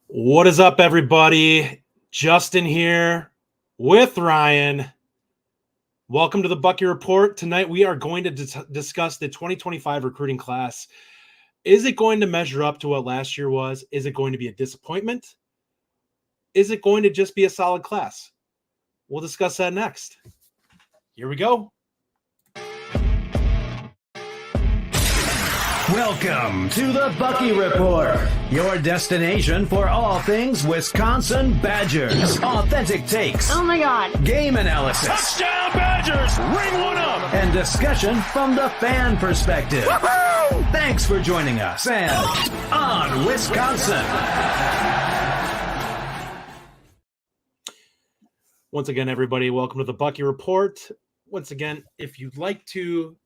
What is up, everybody? Justin here with Ryan. Welcome to the Bucky Report. Tonight we are going to discuss the 2025 recruiting class. Is it going to measure up to what last year was? Is it going to be a disappointment? Is it going to just be a solid class? We'll discuss that next. Here we go. Welcome to the Bucky Report, your destination for all things Wisconsin Badgers. Authentic takes. Oh my God. Game analysis. Touchdown Badgers! Ring one up! And discussion from the fan perspective. Woo-hoo! Thanks for joining us and on Wisconsin. Once again, everybody, welcome to the Bucky Report. Once again, if you'd like to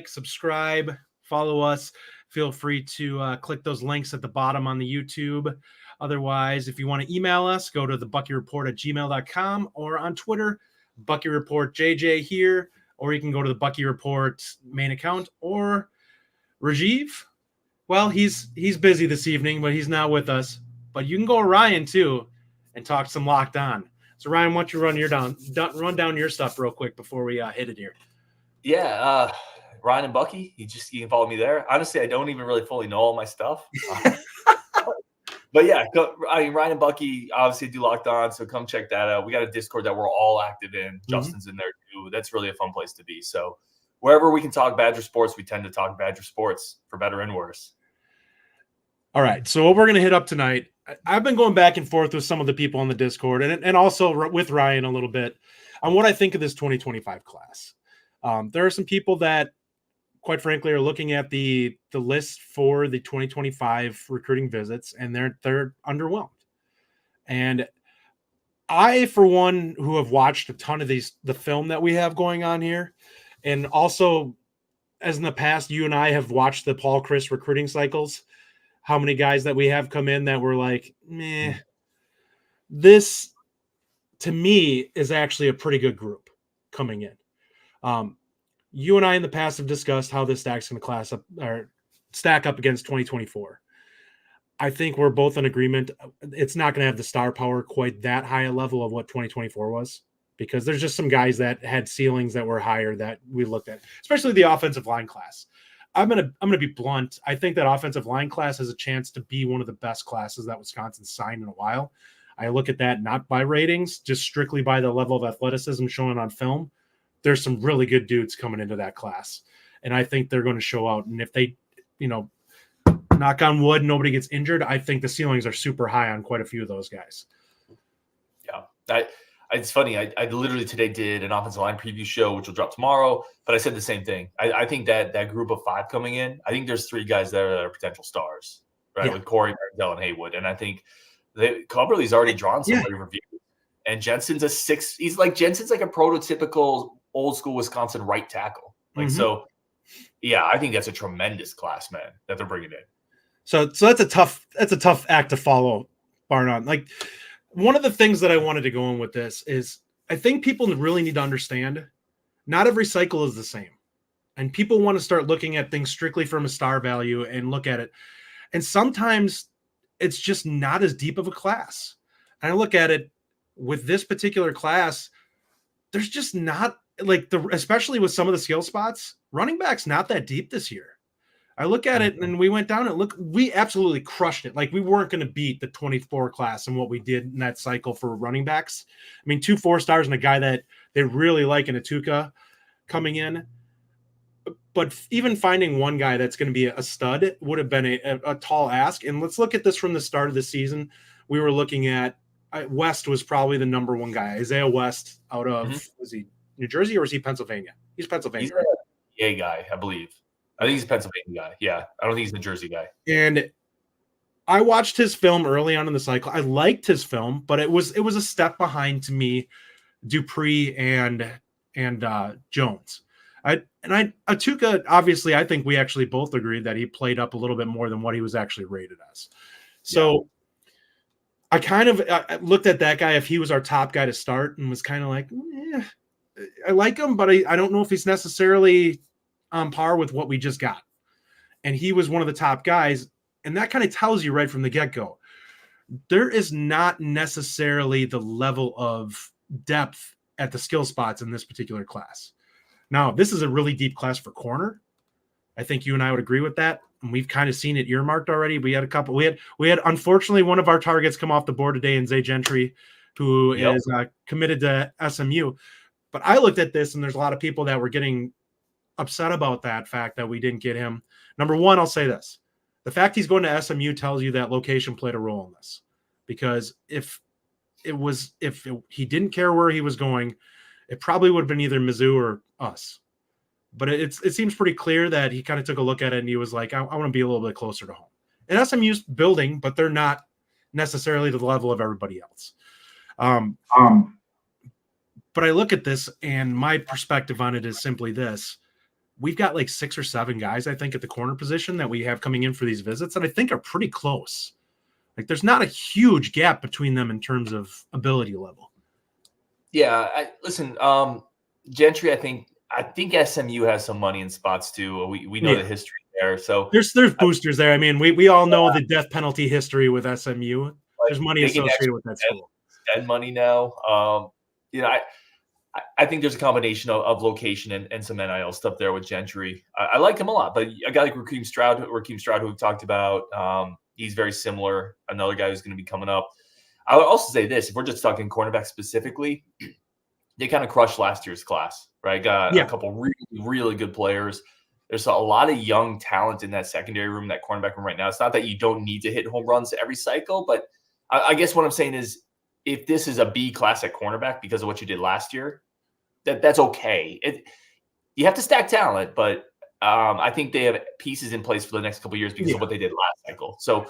subscribe, follow us, feel free to click those links at the bottom on the YouTube. Otherwise, if you want to email us, go to thebuckyreport@gmail.com or on Twitter, Bucky Report JJ here, or you can go to the Bucky Report main account or Rajiv. Well, he's busy this evening, but he's not with us. But you can go to Ryan too and talk some Locked On. So Ryan, why don't you run down your stuff real quick before we hit it here? Yeah, Ryan and Bucky, you can follow me there. Honestly, I don't even really fully know all my stuff. But yeah, Ryan and Bucky obviously do Locked On, so come check that out. We got a Discord that we're all active in. Justin's in there too. That's really a fun place to be. So wherever we can talk Badger sports, we tend to talk Badger sports, for better and worse. All right, so what we're going to hit up tonight, I've been going back and forth with some of the people on the Discord and also with Ryan a little bit on what I think of this 2025 class. There are some people that, quite frankly, are looking at the list for the 2025 recruiting visits, and they're underwhelmed. And I, for one, who have watched a ton of the film that we have going on here, and also, as in the past, you and I have watched the Paul Chris recruiting cycles, how many guys that we have come in that were like, meh, this, to me, is actually a pretty good group coming in. You and I in the past have discussed how this stack up against 2024. I think we're both in agreement. It's not going to have the star power quite that high a level of what 2024 was, because there's just some guys that had ceilings that were higher that we looked at, especially the offensive line class. I'm gonna be blunt. I think that offensive line class has a chance to be one of the best classes that Wisconsin's signed in a while. I look at that not by ratings, just strictly by the level of athleticism shown on film. There's some really good dudes coming into that class, and I think they're going to show out. And if they, knock on wood, nobody gets injured, I think the ceilings are super high on quite a few of those guys. Yeah, it's funny. I literally today did an offensive line preview show, which will drop tomorrow, but I said the same thing. I think that group of five coming in, I think there's three guys there that are potential stars, right? Yeah. With Corey, Martindale, and Haywood. And I think Coverly's already drawn some reviews. And Jensen's Jensen's like a prototypical old school Wisconsin right tackle. So yeah, I think that's a tremendous class, man, that they're bringing in. So that's a tough act to follow, bar none. Like, one of the things that I wanted to go in with this is I think people really need to understand not every cycle is the same. And people want to start looking at things strictly from a star value and look at it. And sometimes it's just not as deep of a class. And I look at it with this particular class, there's just not especially with some of the skill spots, running back's not that deep this year. I look at it and we went down and we absolutely crushed it. Like, we weren't going to beat the 24 class and what we did in that cycle for running backs. I mean, 2 4-stars and a guy that they really like in Atuka coming in. But even finding one guy that's going to be a stud would have been a tall ask. And let's look at this from the start of the season. We were looking at West was probably the number one guy. Isaiah West out of, was he New Jersey or was he Pennsylvania? He's Pennsylvania. He's a guy, I believe. I think he's a Pennsylvania guy. Yeah. I don't think he's a Jersey guy. And I watched his film early on in the cycle. I liked his film, but it was a step behind to me, Dupree and Jones. Atuka, obviously, I think we actually both agreed that he played up a little bit more than what he was actually rated as. So I kind of looked at that guy if he was our top guy to start and was kind of like, I like him, but I don't know if he's necessarily on par with what we just got. And he was one of the top guys. And that kind of tells you right from the get-go. there is not necessarily the level of depth at the skill spots in this particular class. Now, this is a really deep class for corner. I think you and I would agree with that. And we've kind of seen it earmarked already. We had a couple. We had unfortunately one of our targets come off the board today in Zay Gentry, who is committed to SMU. But I looked at this, and there's a lot of people that were getting upset about that fact that we didn't get him. Number one, I'll say this: the fact he's going to SMU tells you that location played a role in this. Because if he didn't care where he was going, it probably would have been either Mizzou or us. But it seems pretty clear that he kind of took a look at it and he was like, I want to be a little bit closer to home. And SMU's building, but they're not necessarily to the level of everybody else. But I look at this and my perspective on it is simply this. We've got like 6 or 7 guys, I think, at the corner position that we have coming in for these visits that I think are pretty close. Like there's not a huge gap between them in terms of ability level. Yeah. Listen, Gentry, I think SMU has some money in spots too. We know the history there. So there's boosters there. I mean, we all know the death penalty history with SMU. There's money associated with that school. Spend money now. I think there's a combination of location and some NIL stuff there with Gentry. I like him a lot, but a guy like Rakeem Stroud, who we talked about, he's very similar. Another guy who's going to be coming up. I would also say this: if we're just talking cornerback specifically, they kind of crushed last year's class, right? Got a couple really, really good players. There's a lot of young talent in that secondary room, that cornerback room right now. It's not that you don't need to hit home runs every cycle, but I guess what I'm saying is if this is a B class at cornerback because of what you did last year, that's okay. You have to stack talent, but I think they have pieces in place for the next couple of years because of what they did last cycle. So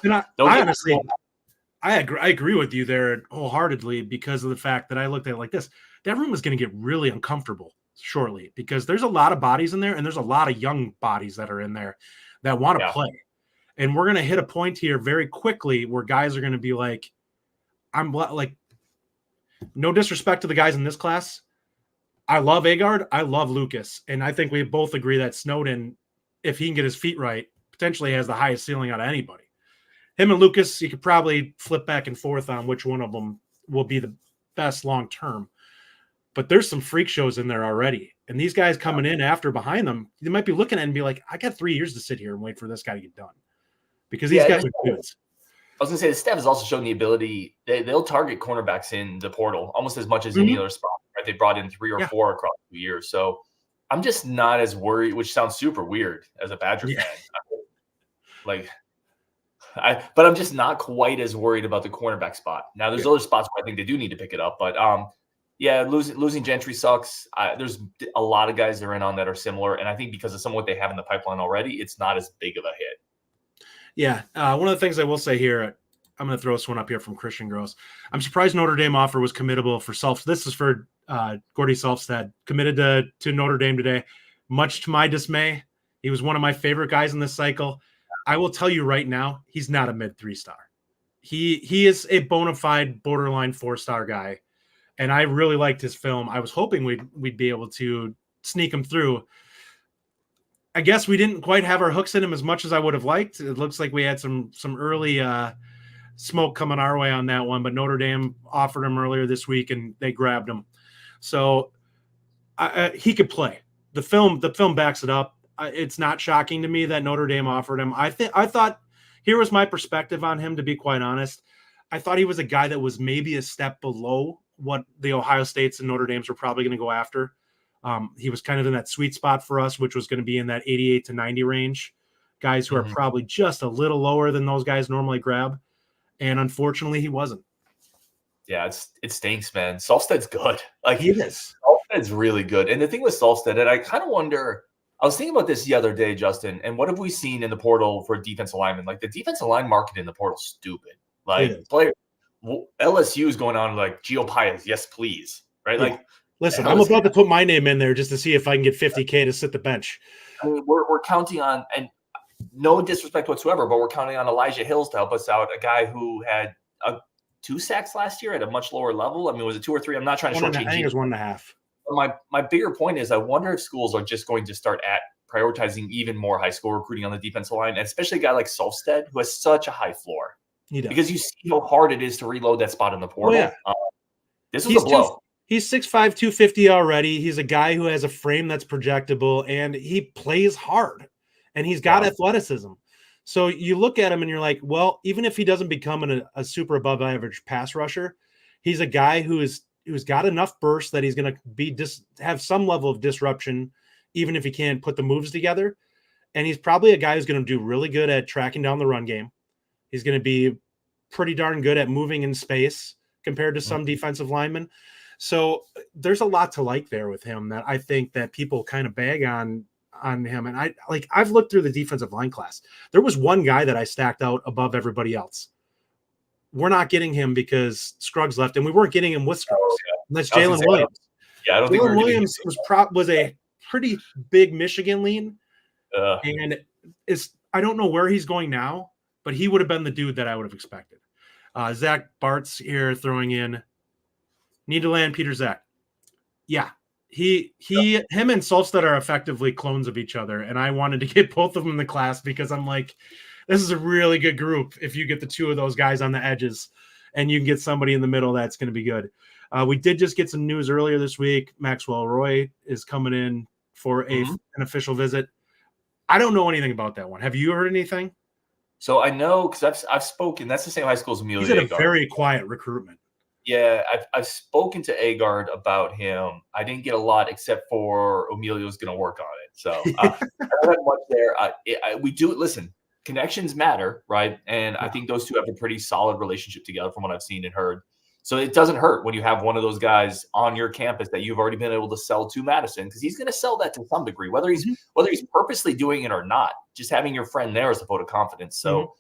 I agree with you there wholeheartedly because of the fact that I looked at it like this. That room is going to get really uncomfortable shortly because there's a lot of bodies in there and there's a lot of young bodies that are in there that want to play. And we're going to hit a point here very quickly where guys are going to be like, I'm like, no disrespect to the guys in this class. I love Agard. I love Lucas. And I think we both agree that Snowden, if he can get his feet right, potentially has the highest ceiling out of anybody. Him and Lucas, you could probably flip back and forth on which one of them will be the best long term. But there's some freak shows in there already. And these guys coming in after behind them, they might be looking at it and be like, I got 3 years to sit here and wait for this guy to get done. Because these guys are good. I was going to say, the staff has also shown the ability, they'll target cornerbacks in the portal almost as much as any other spot. Right? They brought in 3 or 4 across 2 years. So I'm just not as worried, which sounds super weird as a Badger fan. But I'm just not quite as worried about the cornerback spot. Now, there's other spots where I think they do need to pick it up. But, losing Gentry sucks. There's a lot of guys they're in on that are similar. And I think because of some of what they have in the pipeline already, it's not as big of a hit. Yeah. One of the things I will say here, I'm going to throw this one up here from Christian Gross. I'm surprised Notre Dame offer was committable for This is for Gordy Selfstead, committed to Notre Dame today. Much to my dismay, he was one of my favorite guys in this cycle. I will tell you right now, he's not a mid 3-star. He is a bona fide borderline 4-star guy. And I really liked his film. I was hoping we'd be able to sneak him through. I guess we didn't quite have our hooks in him as much as I would have liked. It looks like we had some early smoke coming our way on that one, but Notre Dame offered him earlier this week and they grabbed him. So he could play. The film backs it up. It's not shocking to me that Notre Dame offered him. I thought here was my perspective on him, to be quite honest. I thought he was a guy that was maybe a step below what the Ohio States and Notre Dames were probably going to go after. He was kind of in that sweet spot for us, which was going to be in that 88 to 90 range. Guys who are probably just a little lower than those guys normally grab. And unfortunately, he wasn't. Yeah, it stinks, man. Solsted's good. He is. Solsted's really good. And the thing with Solsted, and I kind of wonder, I was thinking about this the other day, Justin, and what have we seen in the portal for defensive linemen? Like the defensive line market in the portal is stupid. Like LSU is going on like Gio Paez, yes, please. Right? Yeah. Like, listen, I'm about to put my name in there just to see if I can get $50K to sit the bench. I mean, we're counting on, and no disrespect whatsoever, but we're counting on Elijah Hills to help us out, a guy who had 2 sacks last year at a much lower level. I mean, was it 2 or 3? I'm not trying to shortchange. I think it was 1.5. My bigger point is I wonder if schools are just going to start prioritizing even more high school recruiting on the defensive line, and especially a guy like Solstead, who has such a high floor. He does. Because you see how hard it is to reload that spot in the portal. yeah. This was a blow. He's 6'5", 250 already. He's a guy who has a frame that's projectable, and he plays hard, and he's got athleticism. So you look at him and you're like, well, even if he doesn't become a super above average pass rusher, he's a guy who's got enough burst that he's going to have some level of disruption, even if he can't put the moves together. And he's probably a guy who's going to do really good at tracking down the run game. He's going to be pretty darn good at moving in space compared to some defensive linemen. So there's a lot to like there with him that I think that people kind of bag on him. And I've looked through the defensive line class. There was one guy that I stacked out above everybody else. We're not getting him because Scruggs left, and we weren't getting him with Scruggs. And that's Jalen Williams. Yeah, I don't think Jalen Williams was a pretty big Michigan lean. And I don't know where he's going now, but he would have been the dude that I would have expected. Zach Bart's here throwing in need to land Peter Zach. Yeah. Him and Solstad are effectively clones of each other. And I wanted to get both of them in the class because I'm like, this is a really good group. If you get the two of those guys on the edges and you can get somebody in the middle, that's going to be good. We did just get some news earlier this week. Maxwell Roy is coming in for an official visit. I don't know anything about that one. Have you heard anything? So I know because I've spoken. That's the same high school as Amelia. He's at a very quiet recruitment. Yeah, I've spoken to Agard about him. I didn't get a lot except for Amelia was going to work on it. So I don't have much there. We do listen. Connections matter, right? And I think those two have a pretty solid relationship together from what I've seen and heard. So it doesn't hurt when you have one of those guys on your campus that you've already been able to sell to Madison, because he's going to sell that to some degree, whether he's purposely doing it or not. Just having your friend there is a vote of confidence. So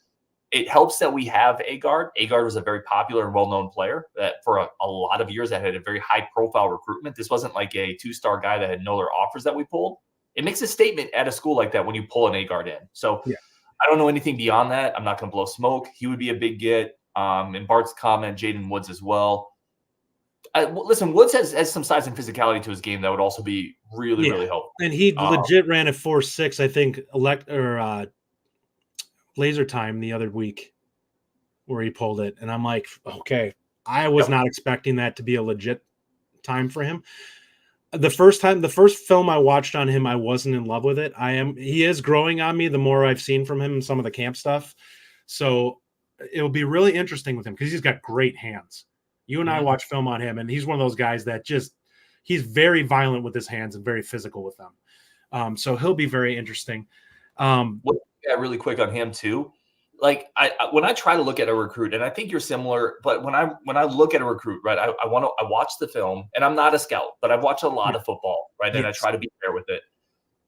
it helps that we have Agard. Agard was a very popular and well-known player that for a lot of years that had a very high-profile recruitment. This wasn't like a two-star guy that had no other offers that we pulled. It makes a statement at a school like that when you pull an Agard in. So I don't know anything beyond that. I'm not going to blow smoke. He would be a big get. In Bart's comment, Jaden Woods as well. Listen, Woods has some size and physicality to his game that would also be really helpful. And he legit ran a 4.6, I think, laser time the other week where he pulled it. And I'm like, okay, I was not expecting that to be a legit time for him. The first film I watched on him, I wasn't in love with it. He is growing on me the more I've seen from him in some of the camp stuff. So it'll be really interesting with him because he's got great hands. You and I watch film on him, and he's one of those guys that he's very violent with his hands and very physical with them. So he'll be very interesting. Really quick on him too. Like when I try to look at a recruit, and I think you're similar, but when I look at a recruit, right, I watch the film, and I'm not a scout, but I've watched a lot of football, right, and I try to be fair with it.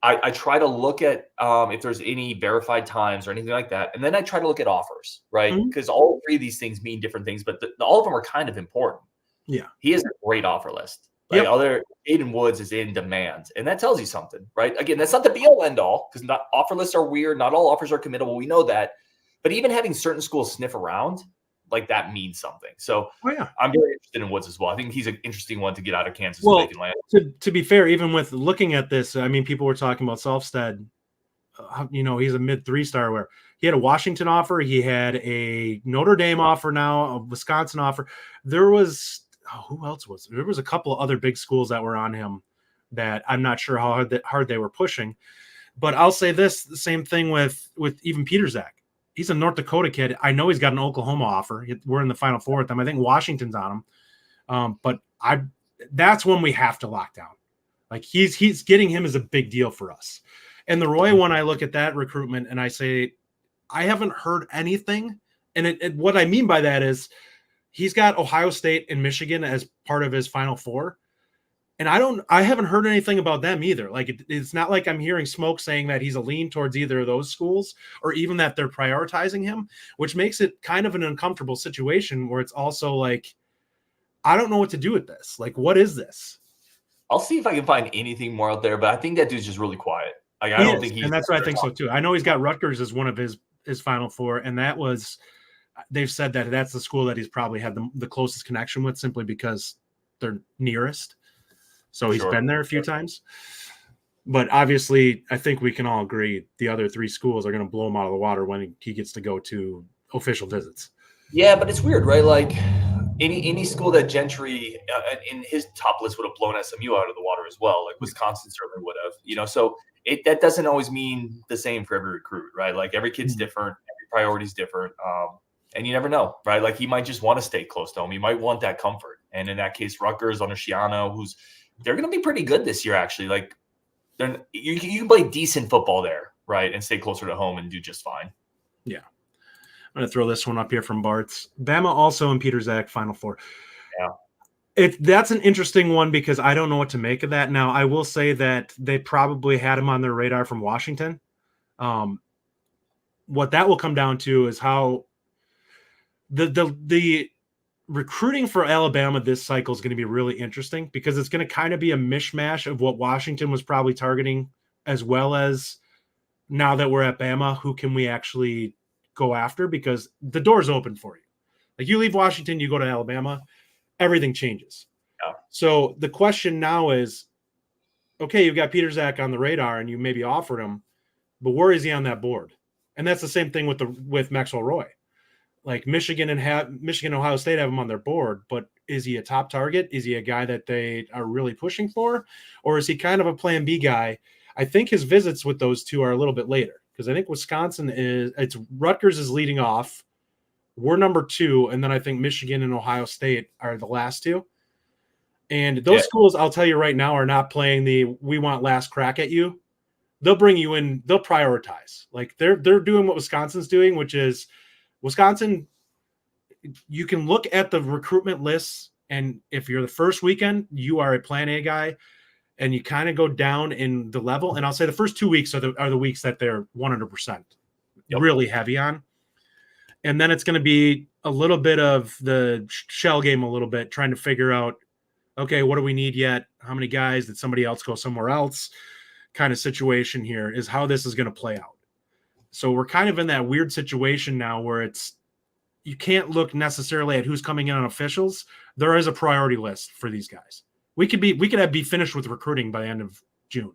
I try to look at if there's any verified times or anything like that. And then I try to look at offers, right? Because all three of these things mean different things, but all of them are kind of important. Yeah. He has a great offer list. Like Aiden Woods is in demand. And that tells you something, right? Again, that's not the be-all end-all because offer lists are weird. Not all offers are committable. We know that. But even having certain schools sniff around, like that means something. So I'm very interested in Woods as well. I think he's an interesting one to get out of Kansas. Well, to be fair, even with looking at this, I mean, people were talking about Selfstead. He's a mid 3-star where he had a Washington offer. He had a Notre Dame offer now, a Wisconsin offer. There was, who else was there? There was a couple of other big schools that were on him that I'm not sure how hard they were pushing. But I'll say this, the same thing with even Peter Zach. He's a North Dakota kid. I know he's got an Oklahoma offer. We're in the Final Four with them. I think Washington's on him. But that's when we have to lock down. Like he's getting him is a big deal for us. And the Roy one, I look at that recruitment and I say, I haven't heard anything. And what I mean by that is he's got Ohio State and Michigan as part of his Final Four. And I haven't heard anything about them either. Like it's not like I'm hearing smoke saying that he's a lean towards either of those schools or even that they're prioritizing him, which makes it kind of an uncomfortable situation where it's also like, I don't know what to do with this. Like, what is this? I'll see if I can find anything more out there, but I think that dude's just really quiet. Like, I don't think he's, and that's what I think so too. I know he's got Rutgers as one of his Final Four, and that was, they've said that that's the school that he's probably had the closest connection with simply because they're nearest. So he's been there a few times. But obviously, I think we can all agree the other three schools are going to blow him out of the water when he gets to go to official visits. Yeah, but it's weird, right? Like any school that Gentry in his top list would have blown SMU out of the water as well. Like Wisconsin certainly would have, So that doesn't always mean the same for every recruit, right? Like every kid's different, every priority's different, and you never know, right? Like he might just want to stay close to home. He might want that comfort, and in that case, Rutgers under Shiano, they're going to be pretty good this year, actually. Like you can play decent football there, right, and stay closer to home and do just fine. Yeah. I'm going to throw this one up here from Bart's. Bama also in Peter Zach Final Four. Yeah. That's an interesting one because I don't know what to make of that. Now, I will say that they probably had him on their radar from Washington. What that will come down to is how the recruiting for Alabama this cycle is going to be really interesting because it's going to kind of be a mishmash of what Washington was probably targeting, as well as now that we're at Bama, who can we actually go after, because the door's open for you. Like you leave Washington, you go to Alabama, everything changes. Yeah. So the question now is, okay, you've got Peter Zach on the radar and you maybe offered him, but where is he on that board? And that's the same thing with Maxwell Roy. Like Michigan and Ohio State have him on their board, but is he a top target? Is he a guy that they are really pushing for? Or is he kind of a plan B guy? I think his visits with those two are a little bit later, because I think Rutgers is leading off. We're number 2, and then I think Michigan and Ohio State are the last two. And those schools, I'll tell you right now, are not playing we want last crack at you. They'll bring you in. They'll prioritize. Like they're doing what Wisconsin's doing, which is Wisconsin. You can look at the recruitment lists, and if you're the first weekend, you are a plan A guy. And you kind of go down in the level. And I'll say the first 2 weeks are the weeks that they're 100% really heavy on. And then it's going to be a little bit of the shell game a little bit, trying to figure out, okay, what do we need yet? How many guys? Did somebody else go somewhere else? Kind of situation here is how this is going to play out. So we're kind of in that weird situation now where you can't look necessarily at who's coming in on officials. There is a priority list for these guys. We could be finished with recruiting by the end of June.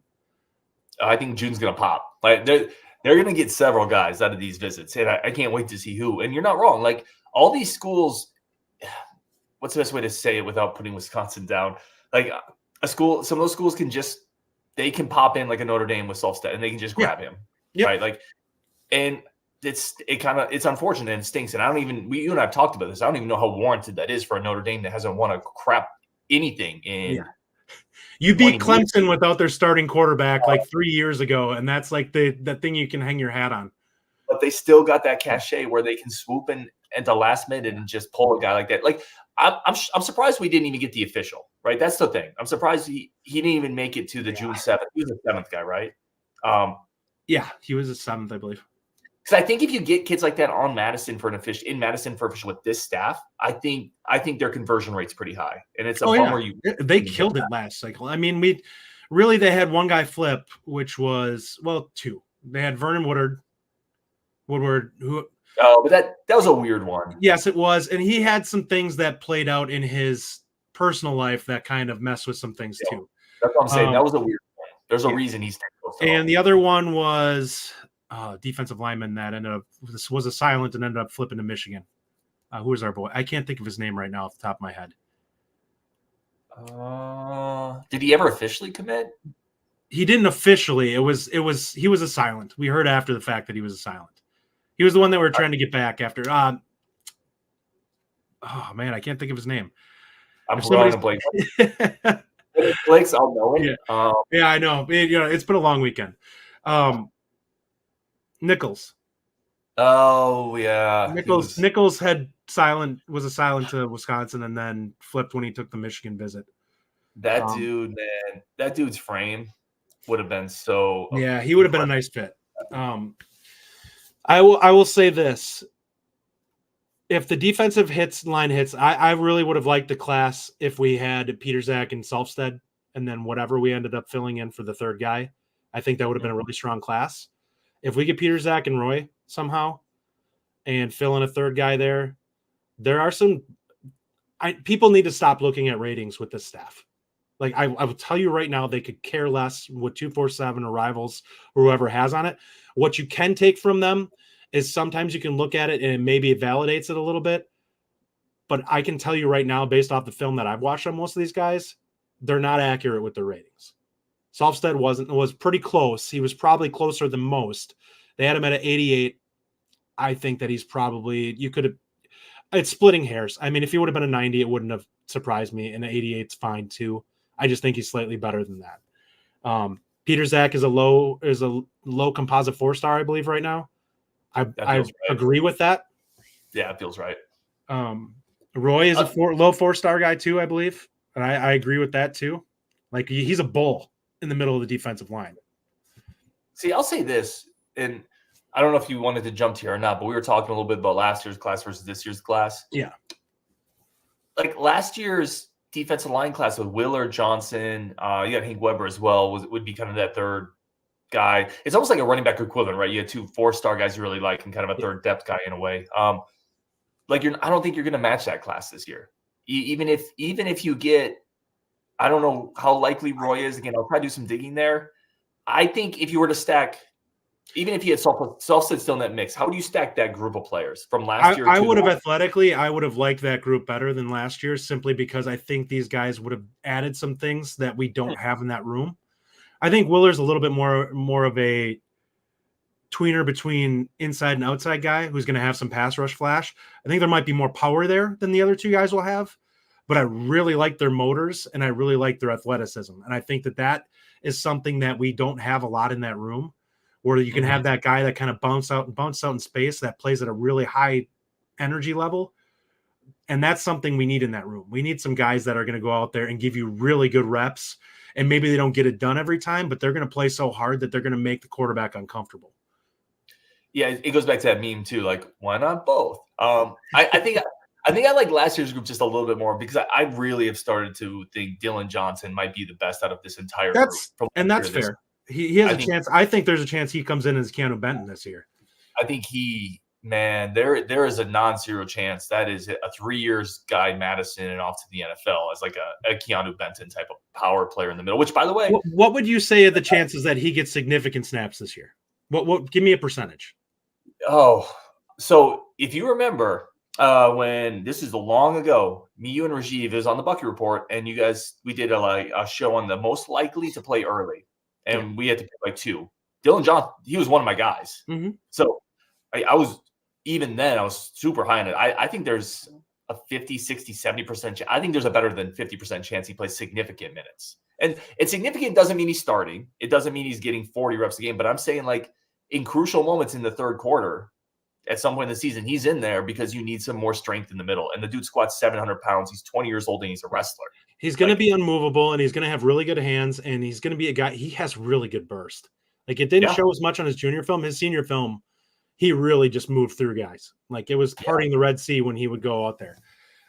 I think June's going to pop. Like they're going to get several guys out of these visits, and I can't wait to see who. And you're not wrong. Like all these schools, what's the best way to say it without putting Wisconsin down? Like some of those schools they can pop in like a Notre Dame with Solstead, and they can just grab him, right? Like, and it's unfortunate and it stinks. And you and I have talked about this. I don't even know how warranted that is for a Notre Dame that hasn't won a crap anything in you beat Clemson without their starting quarterback like 3 years ago, and that's like the thing you can hang your hat on. But they still got that cachet where they can swoop in at the last minute and just pull a guy like that. Like I'm surprised we didn't even get the official, right? That's the thing. I'm surprised he didn't even make it to the June 7th. He was the 7th guy, right? Yeah, he was the 7th, I believe. Because I think if you get kids like that on Madison for official with this staff, I think their conversion rate's pretty high, and it's a bummer. They killed it last cycle. I mean, they had one guy flip, which was 2. They had Vernon Woodward, who. Oh, but that was a weird one. Yes, it was, and he had some things that played out in his personal life that kind of messed with some things too. That's what I'm saying. That was a weird one. There's a reason he's close to and the other one was. Defensive lineman that was a silent and ended up flipping to Michigan. Who was our boy? I can't think of his name right now off the top of my head. Did he ever officially commit? He didn't officially. He was a silent. We heard after the fact that he was a silent. He was the one that we were trying to get back after. Oh man, I can't think of his name. I'm drawing a blank. Blake's, I'll know it. Yeah, I know. It's been a long weekend. Nichols. Oh yeah. Nichols was a silent to Wisconsin and then flipped when he took the Michigan visit. That dude, man, that dude's frame would have been so. Yeah, he would have been a nice fit. I will say this: if the defensive line hits, I really would have liked the class if we had Peter Zach and Selfstead, and then whatever we ended up filling in for the third guy. I think that would have been a really strong class. If we get Peter, Zach, and Roy somehow and fill in a third guy there are some people need to stop looking at ratings with this staff. Like I will tell you right now, they could care less what 247 or Rivals or whoever has on it. What you can take from them is sometimes you can look at it and maybe it validates it a little bit. but I can tell you right now, based off the film that I've watched on most of these guys, they're not accurate with their ratings. Solfstead was pretty close. He was probably closer than most. They had him at an 88. I think that he's probably, it's splitting hairs. I mean, if he would have been a 90, it wouldn't have surprised me. And an 88's fine too. I just think he's slightly better than that. Peter Zach is a low composite 4-star, I believe, right now. I right. agree with that. Yeah, it feels right. Roy is a low 4-star guy too, I believe. And I agree with that too. Like, he's a bull in the middle of the defensive line. See, I'll say this, and I don't know if you wanted to jump to here or not, but we were talking a little bit about last year's class versus this year's class. Yeah. Like last year's defensive line class with Willard, Johnson, you got Hank Weber as well, would be kind of that third guy. It's almost like a running back equivalent, right? You had 2 4-star guys you really like and kind of a third depth guy in a way. I don't think you're going to match that class this year. Even if you get, I don't know how likely Roy is. Again, I'll probably do some digging there. I think if you were to stack, even if you had Solfstead still in that mix, how would you stack that group of players from last year? I would have athletically, I would have liked that group better than last year, simply because I think these guys would have added some things that we don't have in that room. I think Willer's a little bit more of a tweener between inside and outside guy who's going to have some pass rush flash. I think there might be more power there than the other 2 guys will have, but I really like their motors and I really like their athleticism. And I think that is something that we don't have a lot in that room, where you can have that guy that kind of bounce out in space, that plays at a really high energy level. And that's something we need in that room. We need some guys that are going to go out there and give you really good reps. And maybe they don't get it done every time, but they're going to play so hard that they're going to make the quarterback uncomfortable. Yeah, it goes back to that meme too. Like, why not both? I think I like last year's group just a little bit more because I really have started to think Dylan Johnson might be the best out of this entire group. And that's fair. He has a chance. I think there's a chance he comes in as Keanu Benton this year. I think there is a non-zero chance that is a 3 years Guy Madison and off to the NFL as like a Keanu Benton type of power player in the middle, which, by the way, what would you say are the chances that he gets significant snaps this year? What give me a percentage? Oh, so if you remember when this is long ago, me, you, and Rajiv is on the Bucky Report, and we did a show on the most likely to play early, and we had to pick like 2. Dylan Johnson, he was one of my guys. Mm-hmm. So I was super high on it. I think there's a 50, 60, 70%. I think there's a better than 50% chance he plays significant minutes. And significant doesn't mean he's starting. It doesn't mean he's getting 40 reps a game. But I'm saying, like, in crucial moments in the third quarter, at some point in the season, he's in there because you need some more strength in the middle. And the dude squats 700 pounds. He's 20 years old and he's a wrestler. He's going to be unmovable, and he's going to have really good hands, and he's going to be a guy. He has really good burst. Like, it didn't show as much on his junior film. His senior film, he really just moved through guys. Like, it was parting the Red Sea when he would go out there.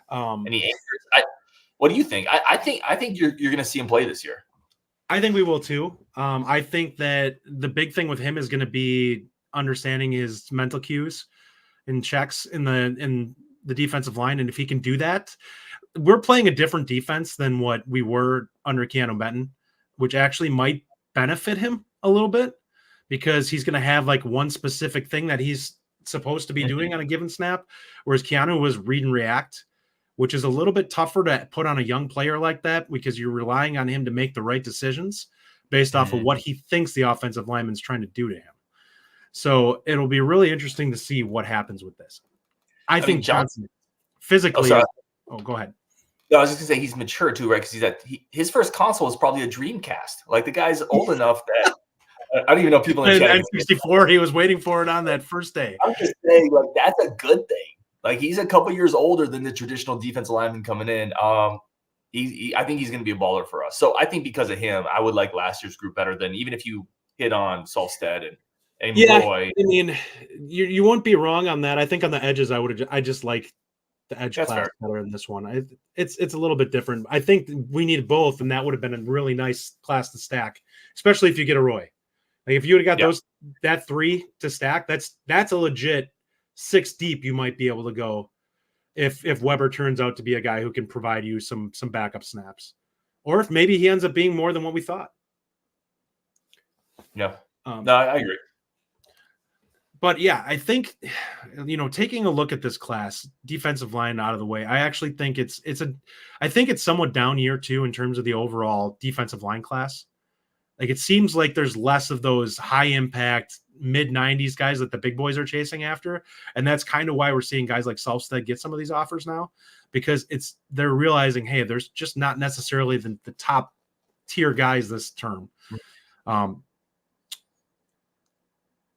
And he answers. What do you think? I think you're going to see him play this year. I think we will too. I think that the big thing with him is going to be understanding his mental cues and checks in the defensive line. And if he can do that, we're playing a different defense than what we were under Keanu Benton, which actually might benefit him a little bit because he's going to have like one specific thing that he's supposed to be doing on a given snap. Whereas Keanu was read and react, which is a little bit tougher to put on a young player like that because you're relying on him to make the right decisions based off of what he thinks the offensive lineman's trying to do to him. So it'll be really interesting to see what happens with this. I think Johnson physically. Go ahead. No, I was just gonna say he's mature too, right? Because his first console is probably a Dreamcast. Like, the guy's old enough that I don't even know people in chat. N64, he was waiting for it on that first day. I'm just saying, like, that's a good thing. Like, he's a couple years older than the traditional defensive lineman coming in. I think he's going to be a baller for us. So I think because of him, I would like last year's group better than even if you hit on Solfstead and Roy. I mean, you won't be wrong on that. I think on the edges, I just like the edge class better than this one. It's a little bit different. I think we need both, and that would have been a really nice class to stack, especially if you get a Roy. Like, if you would have got that 3 to stack, that's a legit 6 deep. You might be able to go if Weber turns out to be a guy who can provide you some backup snaps, or if maybe he ends up being more than what we thought. Yeah, no, I agree. But yeah, I think, taking a look at this class, defensive line out of the way, I actually think I think it's somewhat down year 2 in terms of the overall defensive line class. Like, it seems like there's less of those high impact mid 90s guys that the big boys are chasing after. And that's kind of why we're seeing guys like Selfstead get some of these offers now, because they're realizing, hey, there's just not necessarily the top tier guys this term.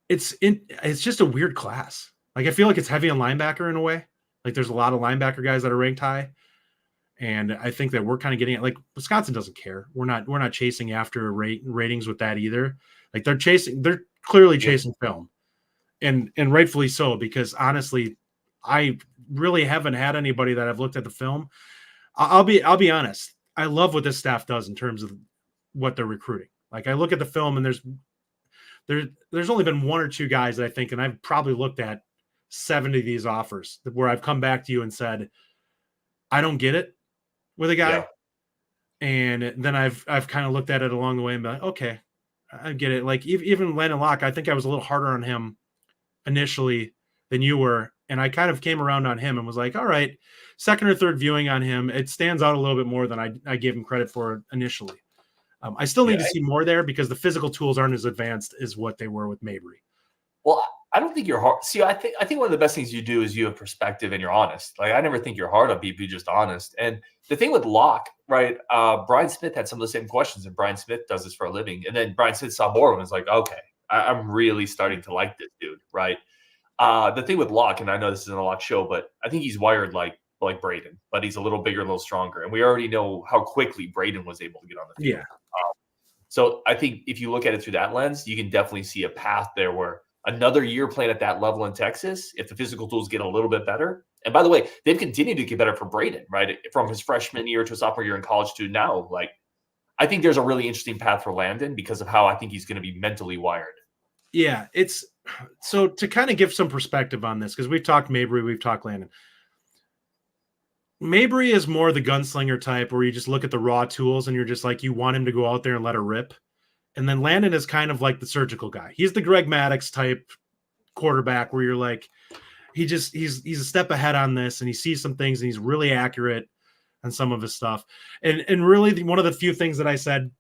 It's just a weird class. Like, I feel like it's heavy on linebacker in a way. Like, there's a lot of linebacker guys that are ranked high. And I think that we're kind of getting it. Like, Wisconsin doesn't care. We're not chasing after ratings with that either. Like, they're clearly chasing film, and rightfully so, because honestly, I really haven't had anybody that I've looked at the film. I'll be honest. I love what this staff does in terms of what they're recruiting. Like, I look at the film, and there's only been 1 or 2 guys that I think, and I've probably looked at 70 of these offers where I've come back to you and said, I don't get it with a guy. Yeah. And then I've kind of looked at it along the way and been like, okay, I get it. Like, even Landon Locke, I think I was a little harder on him initially than you were. And I kind of came around on him and was like, all right, second or third viewing on him, it stands out a little bit more than I gave him credit for initially. I still need to see more there because the physical tools aren't as advanced as what they were with Mabry. Well, I don't think you're hard. See, I think one of the best things you do is you have perspective and you're honest. Like, I never think you're hard on people, you're just honest. And the thing with Locke, right? Brian Smith had some of the same questions, and Brian Smith does this for a living. And then Brian Smith saw more of him and was like, okay, I'm really starting to like this dude, right? The thing with Locke, and I know this isn't a Locke show, but I think he's wired like Braden, but he's a little bigger, a little stronger. And we already know how quickly Braden was able to get on the field. Yeah. So I think if you look at it through that lens, you can definitely see a path there where another year playing at that level in Texas, if the physical tools get a little bit better. And by the way, they've continued to get better for Braden, right? From his freshman year to his sophomore year in college to now. Like, I think there's a really interesting path for Landon because of how I think he's going to be mentally wired. Yeah, it's so to kind of give some perspective on this, because we've talked Mabry, we've talked Landon. Mabry is more the gunslinger type where you just look at the raw tools and you're just like, you want him to go out there and let her rip. And then Landon is kind of like the surgical guy. He's the Greg Maddux type quarterback where you're like, he's a step ahead on this and he sees some things and he's really accurate on some of his stuff. And really one of the few things that I said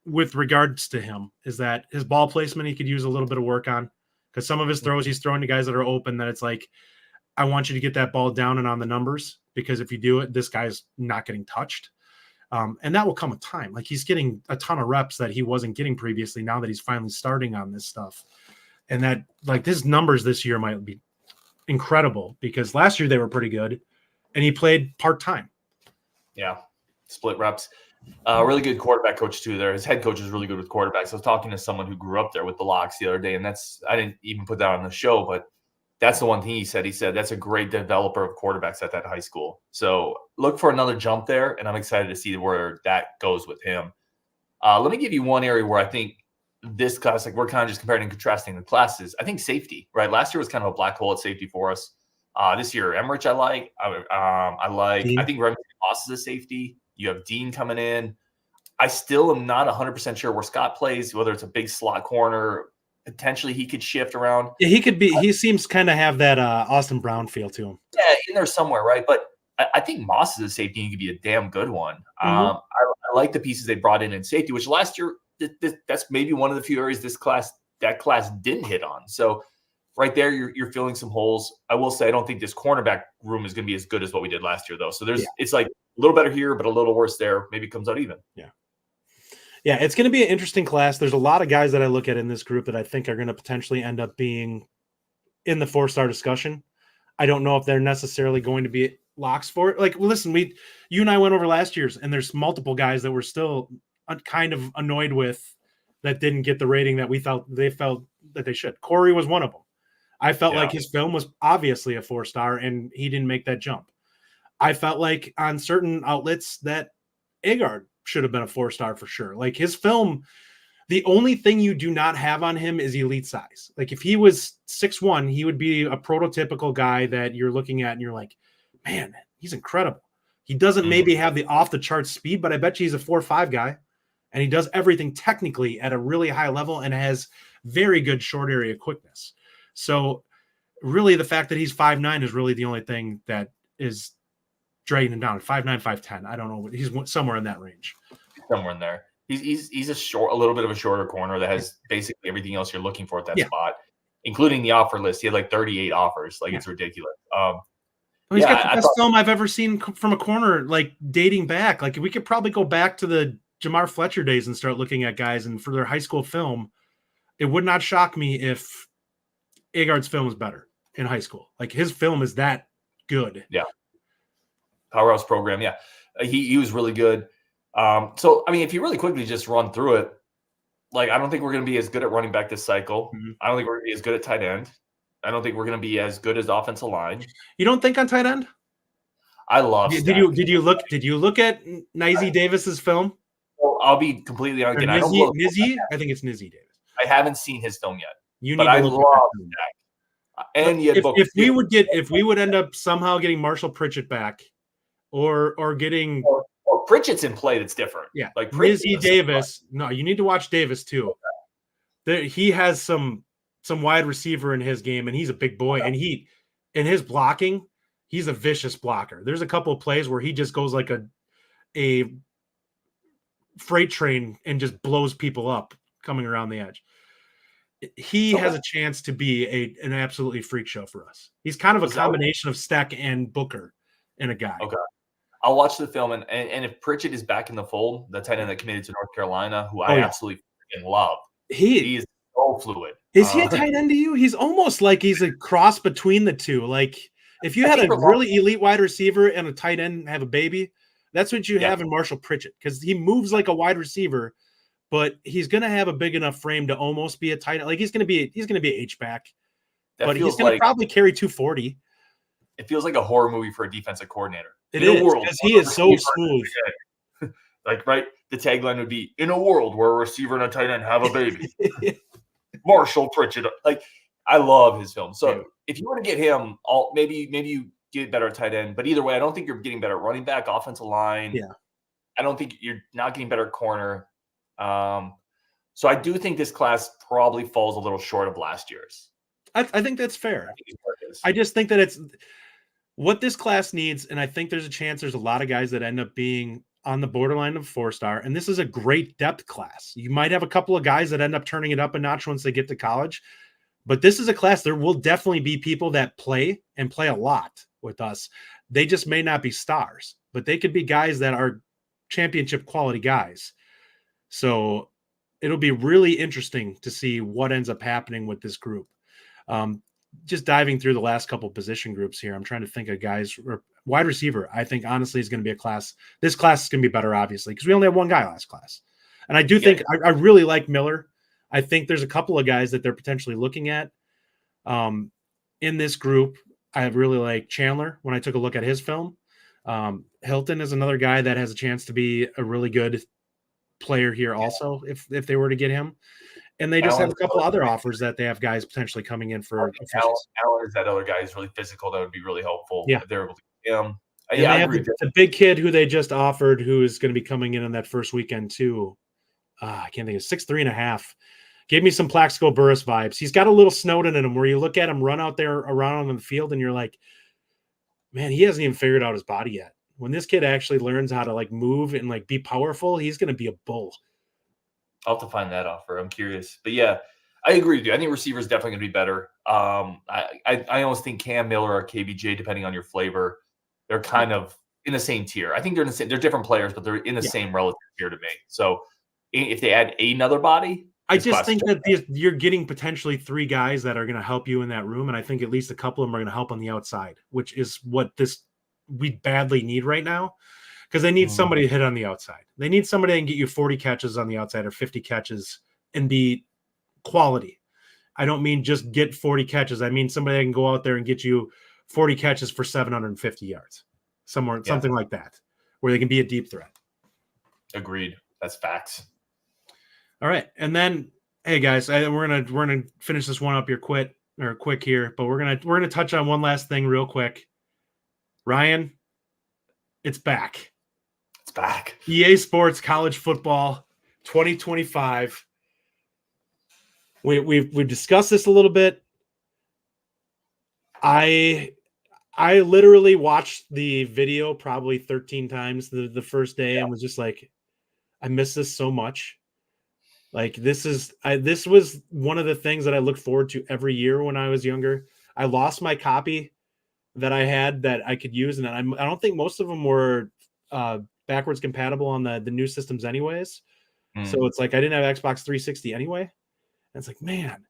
with regards to him is that his ball placement, he could use a little bit of work on, because some of his throws he's throwing to guys that are open that it's like, I want you to get that ball down and on the numbers, because if you do it, this guy's not getting touched. And that will come with time. Like, he's getting a ton of reps that he wasn't getting previously now that he's finally starting on this stuff. And that, like, his numbers this year might be incredible because last year they were pretty good and he played part-time. Yeah. Split reps. Really good quarterback coach too there. His head coach is really good with quarterbacks. I was talking to someone who grew up there with the Locks the other day, and I didn't even put that on the show, but that's the one thing he said. He said that's a great developer of quarterbacks at that high school. So look for another jump there, and I'm excited to see where that goes with him. Let me give you one area where I think this class, like, we're kind of just comparing and contrasting the classes. I think safety, right? Last year was kind of a black hole at safety for us. This year, Emmerich, I like. I think Remington Moss is a safety. You have Dean coming in. I still am not 100% sure where Scott plays, whether it's a big slot corner. Potentially he could shift around. Yeah, he could be. He seems kind of have that Austin Brown feel to him. Yeah, in there somewhere, right? But I think Moss is a safety. He could be a damn good one. I like the pieces they brought in safety, which last year, that's maybe one of the few areas that class didn't hit on. So right there, you're filling some holes. I will say I don't think this cornerback room is going to be as good as what we did last year, though. So it's like a little better here, but a little worse there. Maybe it comes out even. Yeah, it's going to be an interesting class. There's a lot of guys that I look at in this group that I think are going to potentially end up being in the 4-star discussion. I don't know if they're necessarily going to be locks for it. Like, listen, you and I went over last year's, and there's multiple guys that we're still kind of annoyed with that didn't get the rating that they felt that they should. Corey was one of them. I felt like his film was obviously a 4-star, and he didn't make that jump. I felt like on certain outlets that Agard should have been a 4-star for sure. Like, his film, the only thing you do not have on him is elite size. Like, if he was 6'1", he would be a prototypical guy that you're looking at and you're like, man, he's incredible. He doesn't maybe have the off the charts speed, but I bet you he's a 4.5 guy, and he does everything technically at a really high level and has very good short area quickness. So really the fact that he's 5'9" is really the only thing that is dragging him down. 5'9", 5'10". I don't know. He's somewhere in that range. Somewhere in there. He's a little bit of a shorter corner that has basically everything else you're looking for at that spot, including the offer list. He had like 38 offers. Like, it's ridiculous. He's got the best film I've ever seen from a corner, like dating back. Like, we could probably go back to the Jamar Fletcher days and start looking at guys. And for their high school film, it would not shock me if Agard's film is better in high school. Like, his film is that good. Yeah. Powerhouse program. Yeah. He was really good. So, I mean, if you really quickly just run through it, like, I don't think we're going to be as good at running back this cycle. Mm-hmm. I don't think we're going to be as good at tight end. I don't think we're going to be as good as offensive line. You don't think on tight end? I love. Did you look at Nizzy Davis's film? Well, I'll be completely honest. I think it's Nizzy Davis. I haven't seen his film yet. You need to look at that. And if we would end up somehow getting Marshall Pritchett back, or getting Pritchett's in play, that's different. Yeah, like Nizzy Davis. No, you need to watch Davis too. He has some wide receiver in his game, and he's a big boy. And in his blocking, he's a vicious blocker. There's a couple of plays where he just goes like a freight train and just blows people up coming around the edge. He has a chance to be an absolutely freak show for us. He's kind of a combination of Steck and Booker in a guy. Okay. I'll watch the film, and if Pritchett is back in the fold, the tight end that committed to North Carolina, who I absolutely love, he is so fluid. Is he a tight end to you? He's almost like he's a cross between the two. Like, if you had a really elite wide receiver and a tight end have a baby, that's what you have in Marshall Pritchett, because he moves like a wide receiver, but he's going to have a big enough frame to almost be a tight end. Like, he's going to be an H-back, but he's going to probably carry 240. It feels like a horror movie for a defensive coordinator. It is, because he is so smooth. Like, right? The tagline would be, in a world where a receiver and a tight end have a baby. Marshall Pritchett. Like, I love his film. So if you want to get him, maybe you get better at tight end. But either way, I don't think you're getting better at running back, offensive line. Yeah. I don't think you're not getting better at corner. So I do think this class probably falls a little short of last year's. I think that's fair. I just think that it's what this class needs, and I think there's a chance there's a lot of guys that end up being on the borderline of 4-star, and this is a great depth class. You might have a couple of guys that end up turning it up a notch once they get to college, but this is a class, there will definitely be people that play a lot with us. They just may not be stars, but they could be guys that are championship quality guys. So it'll be really interesting to see what ends up happening with this group. Just diving through the last couple position groups here, I'm trying to think of guys. Wide receiver, I think, honestly, is going to be a class. This class is going to be better, obviously, because we only had one guy last class. And I do think I really like Miller. I think there's a couple of guys that they're potentially looking at in this group. I really like Chandler when I took a look at his film. Hilton is another guy that has a chance to be a really good player here also, if they were to get him. And they just have a couple other offers that they have guys potentially coming in for. Allen is that other guy who's really physical. That would be really helpful. Yeah. If they're able to get him. They have the big kid who they just offered, who is going to be coming in on that first weekend too. I can't think of 6'3.5". Gave me some Plaxico Burress vibes. He's got a little Snowden in him, where you look at him run out there around on the field and you're like, man, he hasn't even figured out his body yet. When this kid actually learns how to like move and like be powerful, he's going to be a bull. I'll have to find that offer. I'm curious. But yeah, I agree with you. I think receiver is definitely going to be better. I almost think Cam Miller or KBJ, depending on your flavor, they're kind of in the same tier. I think they're in the same. They're different players, but they're in the same relative tier to me. So if they add another body, I just think that you're getting potentially 3 guys that are going to help you in that room, and I think at least a couple of them are going to help on the outside, which is what we badly need right now. Because they need somebody to hit on the outside. They need somebody that can get you 40 catches on the outside or 50 catches and be quality. I don't mean just get 40 catches. I mean somebody that can go out there and get you 40 catches for 750 yards. Something like that, where they can be a deep threat. Agreed. That's facts. All right. And then, hey guys, we're gonna finish this one up here quick here, but we're gonna touch on one last thing real quick. Ryan, it's back. It's back. EA Sports College Football 2025. We've discussed this a little bit. I literally watched the video probably 13 times the first day and was just like, I miss this so much. Like this was one of the things that I looked forward to every year when I was younger. I lost my copy that I had that I could use, and I don't think most of them were backwards compatible on the new systems anyways. So it's like I didn't have Xbox 360 anyway. And it's like, man,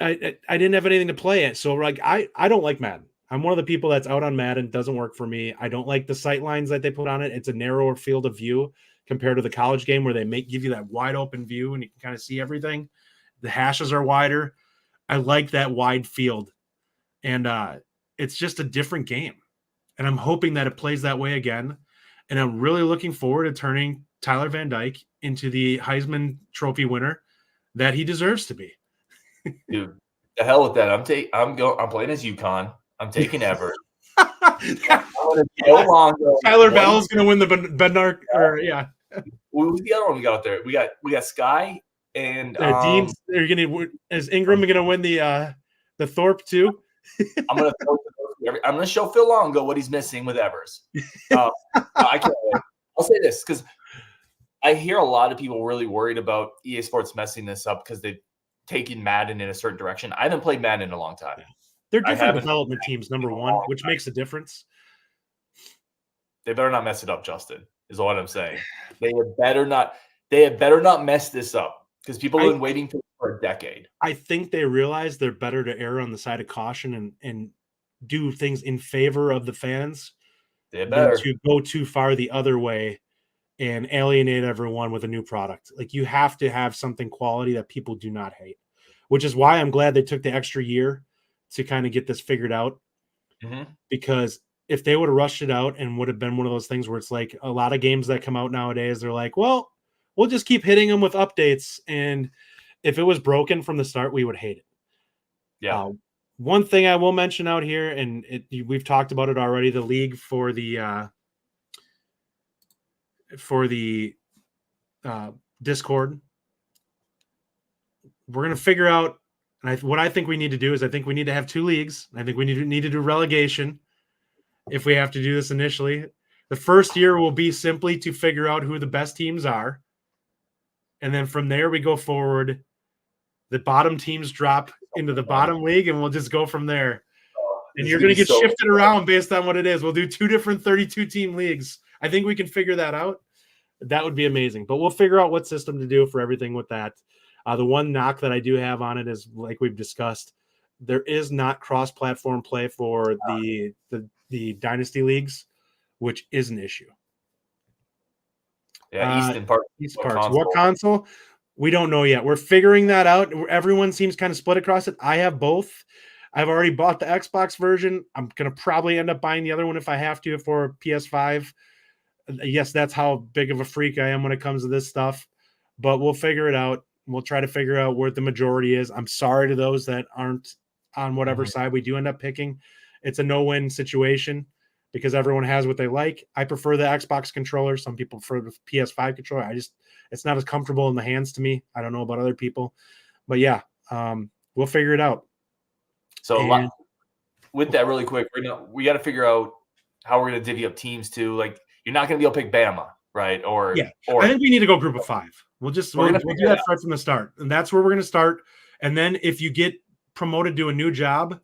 I didn't have anything to play it. So like I don't like Madden. I'm one of the people that's out on Madden. It doesn't work for me. I don't like the sight lines that they put on it. It's a narrower field of view compared to the college game where they give you that wide open view and you can kind of see everything. The hashes are wider. I like that wide field. And it's just a different game. And I'm hoping that it plays that way again. And I'm really looking forward to turning Tyler Van Dyke into the Heisman Trophy winner that he deserves to be. Dude, the hell with that. I'm playing as UConn. I'm taking Everett. Tyler Bell's going to win the Bednar. Who's the other one we got out there? We got Sky and Dean's. Is Ingram going to win the Thorpe too? I'm gonna show Phil Longo what he's missing with Evers. I can't wait. I'll say this because I hear a lot of people really worried about EA Sports messing this up because they've taken Madden in a certain direction. I haven't played Madden in a long time. Yeah. They're different development teams, number one, which makes a difference. They better not mess it up, Justin, is what I'm saying. They had better not mess this up because people have been waiting for a decade. I think they realize they're better to err on the side of caution and do things in favor of the fans than to go too far the other way and alienate everyone with a new product. Like you have to have something quality that people do not hate, which is why I'm glad they took the extra year to kind of get this figured out. Mm-hmm. Because if they would have rushed it out and would have been one of those things where it's like a lot of games that come out nowadays, they're like, well, we'll just keep hitting them with updates. And if it was broken from the start, we would hate it. Yeah. One thing I will mention out here, and we've talked about it already, the league for the Discord. We're going to figure out, and what I think we need to do is I think we need to have 2 leagues. I think we need to do relegation if we have to do this initially. The first year will be simply to figure out who the best teams are. And then from there, we go forward. The bottom teams drop into the bottom league, and we'll just go from there. And you're going to get shifted around based on what it is. We'll do 2 different 32-team leagues. I think we can figure that out. That would be amazing. But we'll figure out what system to do for everything with that. The one knock that I do have on it is, like we've discussed, there is not cross-platform play for the Dynasty leagues, which is an issue. Yeah, East parts. What console? We don't know yet. We're figuring that out. Everyone seems kind of split across it. I have both. I've already bought the Xbox version. I'm going to probably end up buying the other one if I have to for PS5. Yes, that's how big of a freak I am when it comes to this stuff. But we'll figure it out. We'll try to figure out where the majority is. I'm sorry to those that aren't on whatever side we do end up picking. It's a no-win situation because everyone has what they like. I prefer the Xbox controller. Some people prefer the PS5 controller. It's not as comfortable in the hands to me. I don't know about other people. But yeah, we'll figure it out. So with that really quick, we got to figure out how we're going to divvy up teams too. Like you're not going to be able to pick Bama, right? Or I think we need to go group of 5. We'll do that right from the start. And that's where we're going to start. And then if you get promoted to a new job,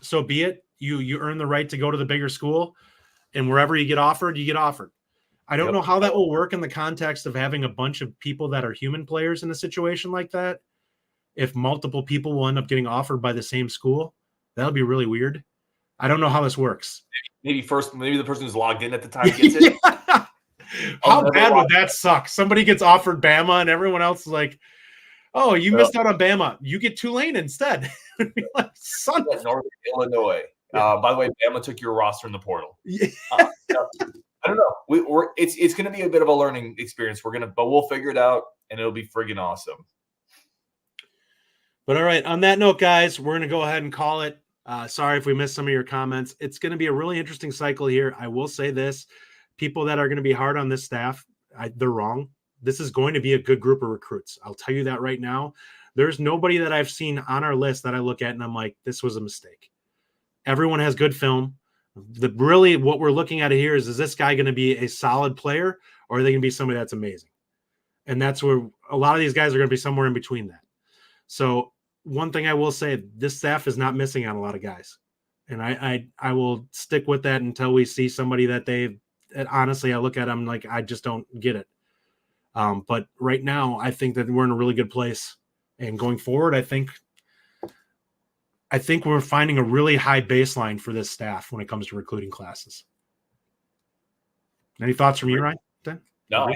so be it. You earn the right to go to the bigger school, and wherever you get offered, you get offered. I don't know how that will work in the context of having a bunch of people that are human players in a situation like that. If multiple people will end up getting offered by the same school, that'll be really weird. I don't know how this works. Maybe the person who's logged in at the time gets it. How bad would that suck? Somebody gets offered Bama and everyone else is like, oh, you missed out on Bama. You get Tulane instead. Like, son of Northern Illinois. By the way, Bama took your roster in the portal. I don't know. It's going to be a bit of a learning experience. But we'll figure it out, and it'll be friggin' awesome. But all right, on that note, guys, we're going to go ahead and call it. Sorry if we missed some of your comments. It's going to be a really interesting cycle here. I will say this. People that are going to be hard on this staff, they're wrong. This is going to be a good group of recruits. I'll tell you that right now. There's nobody that I've seen on our list that I look at and I'm like, this was a mistake. Everyone has good film. Really what we're looking at here is this guy going to be a solid player, or are they going to be somebody that's amazing? And that's where a lot of these guys are going to be somewhere in between that. So one thing I will say, this staff is not missing on a lot of guys. And I will stick with that until we see somebody that honestly, I look at them like, I just don't get it. But right now, I think that we're in a really good place. And going forward, I think we're finding a really high baseline for this staff when it comes to recruiting classes. Any thoughts from you, Ryan? No,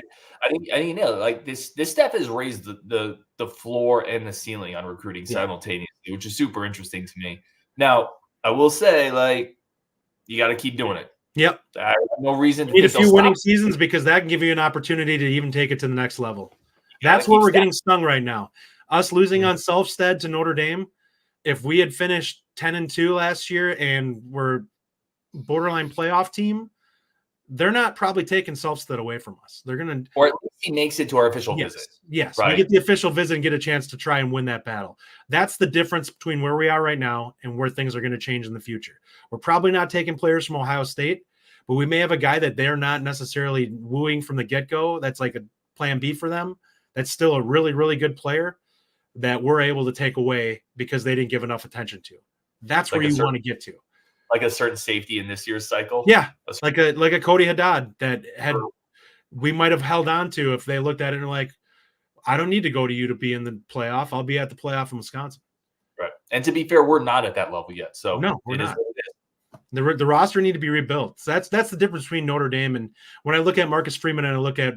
I think like this staff has raised the floor and the ceiling on recruiting simultaneously, which is super interesting to me. Now, I will say, like, you got to keep doing it. Yep. I have no reason to need a few winning seasons, because that can give you an opportunity to even take it to the next level. That's where we're getting stung right now. Us losing on Selfstead to Notre Dame. If we had finished 10-2 last year and we're borderline playoff team, they're not probably taking Selfstead away from us. They're going to, or at least he makes it to our official visit. Yes, right? We get the official visit and get a chance to try and win that battle. That's the difference between where we are right now and where things are going to change in the future. We're probably not taking players from Ohio State, but we may have a guy that they're not necessarily wooing from the get-go. That's like a plan B for them. That's still a really, really good player that we're able to take away because they didn't give enough attention to. That's where you want to get to. Like a certain safety in this year's cycle. Yeah. Like a Cody Haddad that we might have held on to if they looked at it and were like, I don't need to go to you to be in the playoff. I'll be at the playoff in Wisconsin. Right. And to be fair, we're not at that level yet. So no, we're not. The roster need to be rebuilt. So that's the difference between Notre Dame and when I look at Marcus Freeman and I look at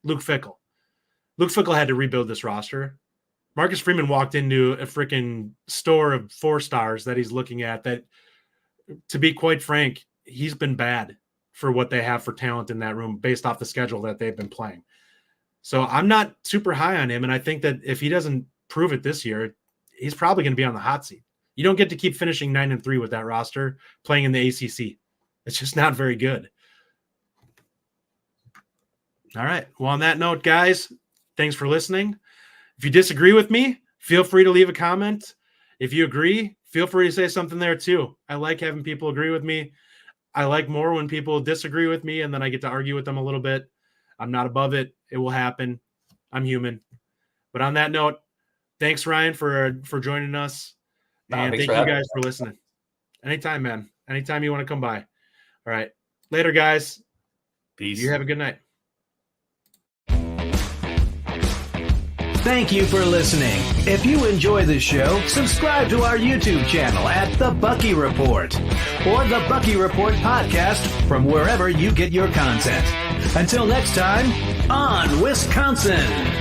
Luke Fickell. Luke Fickell had to rebuild this roster. Marcus Freeman walked into a freaking store of 4 stars that he's looking at that, to be quite frank, he's been bad for what they have for talent in that room based off the schedule that they've been playing. So I'm not super high on him, and I think that if he doesn't prove it this year, he's probably going to be on the hot seat. You don't get to keep finishing 9-3 with that roster playing in the ACC. It's just not very good. All right. Well, on that note, guys, thanks for listening. If you disagree with me, feel free to leave a comment. If you agree, feel free to say something there too. I like having people agree with me. I like more when people disagree with me and then I get to argue with them a little bit. I'm not above it. It will happen. I'm human. But on that note, thanks, Ryan, for joining us. And thank you guys for listening. Anytime, man. Anytime you want to come by. All right. Later, guys. Peace. You have a good night. Thank you for listening. If you enjoy the show, subscribe to our YouTube channel at The Bucky Report or The Bucky Report Podcast from wherever you get your content. Until next time, on Wisconsin.